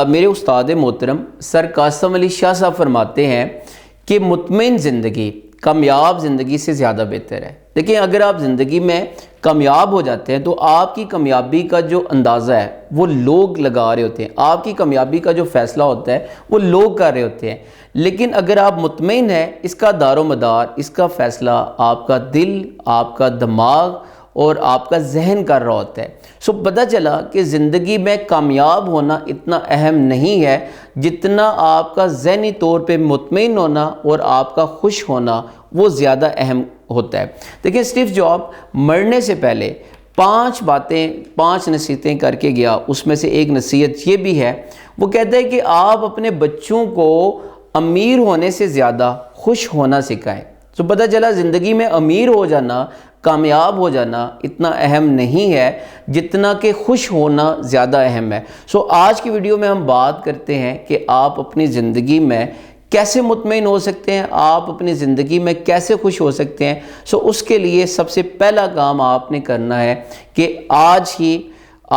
میرے استاد محترم سر قاسم علی شاہ صاحب فرماتے ہیں کہ مطمئن زندگی کامیاب زندگی سے زیادہ بہتر ہے۔ دیکھیں، اگر آپ زندگی میں کامیاب ہو جاتے ہیں تو آپ کی کامیابی کا جو اندازہ ہے وہ لوگ لگا رہے ہوتے ہیں، آپ کی کامیابی کا جو فیصلہ ہوتا ہے وہ لوگ کر رہے ہوتے ہیں۔ لیکن اگر آپ مطمئن ہیں، اس کا دار و مدار، اس کا فیصلہ آپ کا دل، آپ کا دماغ اور آپ کا ذہن کر رہا ہوتا ہے۔ پتہ چلا کہ زندگی میں کامیاب ہونا اتنا اہم نہیں ہے جتنا آپ کا ذہنی طور پہ مطمئن ہونا اور آپ کا خوش ہونا وہ زیادہ اہم ہوتا ہے۔ دیکھیں، اسٹیو جاب مرنے سے پہلے 5 نصیحتیں کر کے گیا۔ اس میں سے ایک نصیحت یہ بھی ہے، وہ کہتا ہے کہ آپ اپنے بچوں کو امیر ہونے سے زیادہ خوش ہونا سکھائیں۔ پتہ چلا زندگی میں امیر ہو جانا، کامیاب ہو جانا اتنا اہم نہیں ہے جتنا کہ خوش ہونا زیادہ اہم ہے۔ آج کی ویڈیو میں ہم بات کرتے ہیں کہ آپ اپنی زندگی میں کیسے مطمئن ہو سکتے ہیں، آپ اپنی زندگی میں کیسے خوش ہو سکتے ہیں۔ اس کے لیے سب سے پہلا کام آپ نے کرنا ہے کہ آج ہی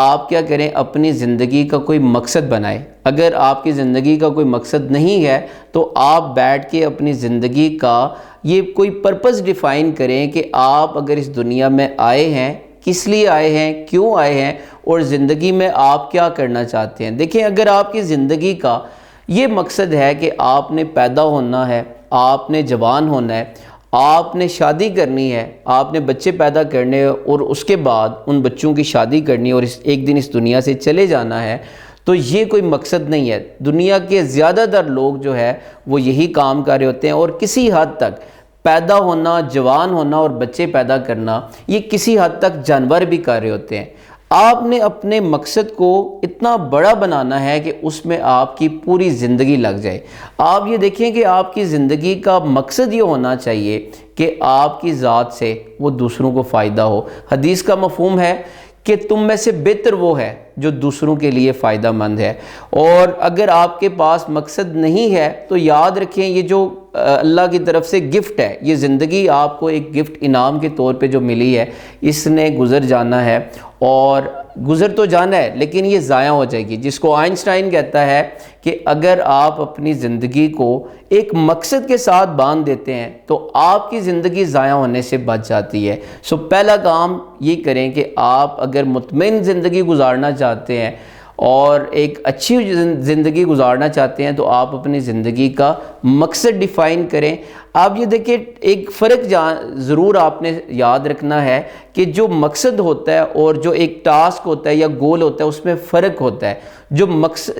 آپ کیا کریں، اپنی زندگی کا کوئی مقصد بنائیں۔ اگر آپ کی زندگی کا کوئی مقصد نہیں ہے تو آپ بیٹھ کے اپنی زندگی کا یہ کوئی پرپس ڈیفائن کریں کہ آپ اگر اس دنیا میں آئے ہیں، کس لیے آئے ہیں، کیوں آئے ہیں اور زندگی میں آپ کیا کرنا چاہتے ہیں۔ دیکھیں، اگر آپ کی زندگی کا یہ مقصد ہے کہ آپ نے پیدا ہونا ہے، آپ نے جوان ہونا ہے، آپ نے شادی کرنی ہے، آپ نے بچے پیدا کرنے ہیں اور اس کے بعد ان بچوں کی شادی کرنی ہے اور ایک دن اس دنیا سے چلے جانا ہے، تو یہ کوئی مقصد نہیں ہے۔ دنیا کے زیادہ تر لوگ جو ہے وہ یہی کام کر رہے ہوتے ہیں، اور کسی حد تک پیدا ہونا، جوان ہونا اور بچے پیدا کرنا یہ کسی حد تک جانور بھی کر رہے ہوتے ہیں۔ آپ نے اپنے مقصد کو اتنا بڑا بنانا ہے کہ اس میں آپ کی پوری زندگی لگ جائے۔ آپ یہ دیکھیں کہ آپ کی زندگی کا مقصد یہ ہونا چاہیے کہ آپ کی ذات سے وہ دوسروں کو فائدہ ہو۔ حدیث کا مفہوم ہے کہ تم میں سے بہتر وہ ہے جو دوسروں کے لیے فائدہ مند ہے۔ اور اگر آپ کے پاس مقصد نہیں ہے تو یاد رکھیں، یہ جو اللہ کی طرف سے گفٹ ہے، یہ زندگی آپ کو ایک گفٹ انعام کے طور پہ جو ملی ہے، اس نے گزر جانا ہے، اور گزر تو جانا ہے لیکن یہ ضائع ہو جائے گی۔ جس کو آئنسٹائن کہتا ہے کہ اگر آپ اپنی زندگی کو ایک مقصد کے ساتھ باندھ دیتے ہیں تو آپ کی زندگی ضائع ہونے سے بچ جاتی ہے۔ پہلا کام یہ کریں کہ آپ اگر مطمئن زندگی گزارنا چاہتے ہیں اور ایک اچھی زندگی گزارنا چاہتے ہیں تو آپ اپنی زندگی کا مقصد ڈیفائن کریں۔ آپ یہ دیکھیں، ایک فرق ضرور آپ نے یاد رکھنا ہے کہ جو مقصد ہوتا ہے اور جو ایک ٹاسک ہوتا ہے یا گول ہوتا ہے، اس میں فرق ہوتا ہے۔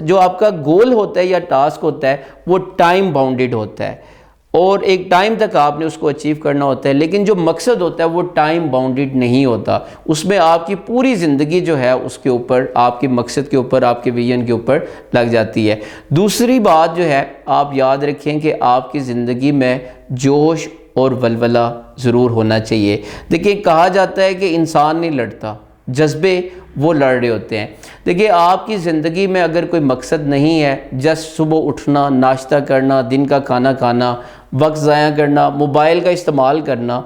جو آپ کا گول ہوتا ہے یا ٹاسک ہوتا ہے وہ ٹائم باؤنڈیڈ ہوتا ہے، اور ایک ٹائم تک آپ نے اس کو اچیو کرنا ہوتا ہے، لیکن جو مقصد ہوتا ہے وہ ٹائم باؤنڈیڈ نہیں ہوتا۔ اس میں آپ کی پوری زندگی جو ہے اس کے اوپر، آپ کے مقصد کے اوپر، آپ کے ویژن کے اوپر لگ جاتی ہے۔ دوسری بات جو ہے، آپ یاد رکھیں کہ آپ کی زندگی میں جوش اور ولولہ ضرور ہونا چاہیے۔ دیکھیں، کہا جاتا ہے کہ انسان نہیں لڑتا، جذبے وہ لڑ رہے ہوتے ہیں۔ دیکھیں، آپ کی زندگی میں اگر کوئی مقصد نہیں ہے، جس صبح اٹھنا، ناشتہ کرنا، دن کا کھانا کھانا، وقت ضائع کرنا، موبائل کا استعمال کرنا،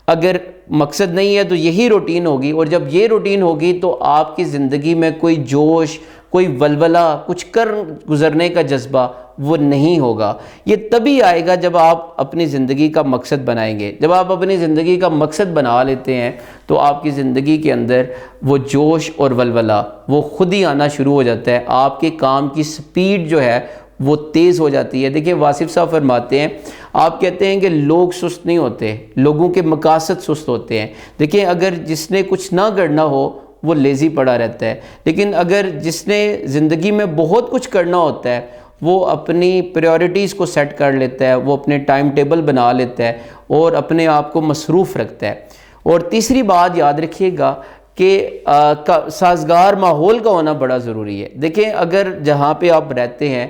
اگر مقصد نہیں ہے تو یہی روٹین ہوگی، اور جب یہ روٹین ہوگی تو آپ کی زندگی میں کوئی جوش، کوئی ولولہ، کچھ کر گزرنے کا جذبہ وہ نہیں ہوگا۔ یہ تبھی آئے گا جب آپ اپنی زندگی کا مقصد بنائیں گے۔ جب آپ اپنی زندگی کا مقصد بنا لیتے ہیں تو آپ کی زندگی کے اندر وہ جوش اور ولولہ وہ خود ہی آنا شروع ہو جاتا ہے۔ آپ کے کام کی سپیڈ جو ہے وہ تیز ہو جاتی ہے۔ دیکھیں، واصف صاحب فرماتے ہیں، آپ کہتے ہیں کہ لوگ سست نہیں ہوتے، لوگوں کے مقاصد سست ہوتے ہیں۔ دیکھیں، اگر جس نے کچھ نہ کرنا ہو وہ لیزی پڑا رہتا ہے، لیکن اگر جس نے زندگی میں بہت کچھ کرنا ہوتا ہے وہ اپنی پریورٹیز کو سیٹ کر لیتا ہے، وہ اپنے ٹائم ٹیبل بنا لیتا ہے اور اپنے آپ کو مصروف رکھتا ہے۔ اور تیسری بات یاد رکھیے گا کہ سازگار ماحول کا ہونا بڑا ضروری ہے۔ دیکھیں، اگر جہاں پہ آپ رہتے ہیں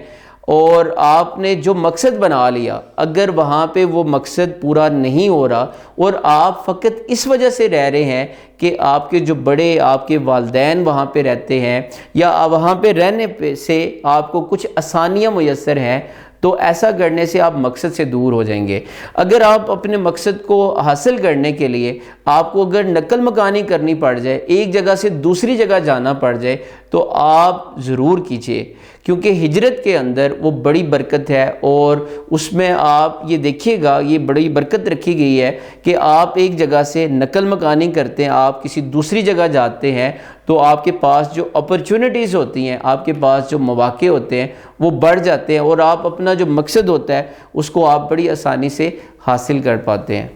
اور آپ نے جو مقصد بنا لیا، اگر وہاں پہ وہ مقصد پورا نہیں ہو رہا اور آپ فقط اس وجہ سے رہ رہے ہیں کہ آپ کے جو بڑے، آپ کے والدین وہاں پہ رہتے ہیں، یا وہاں پہ رہنے سے آپ کو کچھ آسانیاں میسر ہیں، تو ایسا کرنے سے آپ مقصد سے دور ہو جائیں گے۔ اگر آپ اپنے مقصد کو حاصل کرنے کے لیے آپ کو اگر نقل مکانی کرنی پڑ جائے، ایک جگہ سے دوسری جگہ جانا پڑ جائے، تو آپ ضرور کیجئے، کیونکہ ہجرت کے اندر وہ بڑی برکت ہے، اور اس میں آپ یہ دیکھیے گا یہ بڑی برکت رکھی گئی ہے کہ آپ ایک جگہ سے نقل مکانی کرتے ہیں، آپ کسی دوسری جگہ جاتے ہیں تو آپ کے پاس جو اپرچونٹیز ہوتی ہیں، آپ کے پاس جو مواقع ہوتے ہیں وہ بڑھ جاتے ہیں، اور آپ اپنا جو مقصد ہوتا ہے اس کو آپ بڑی آسانی سے حاصل کر پاتے ہیں۔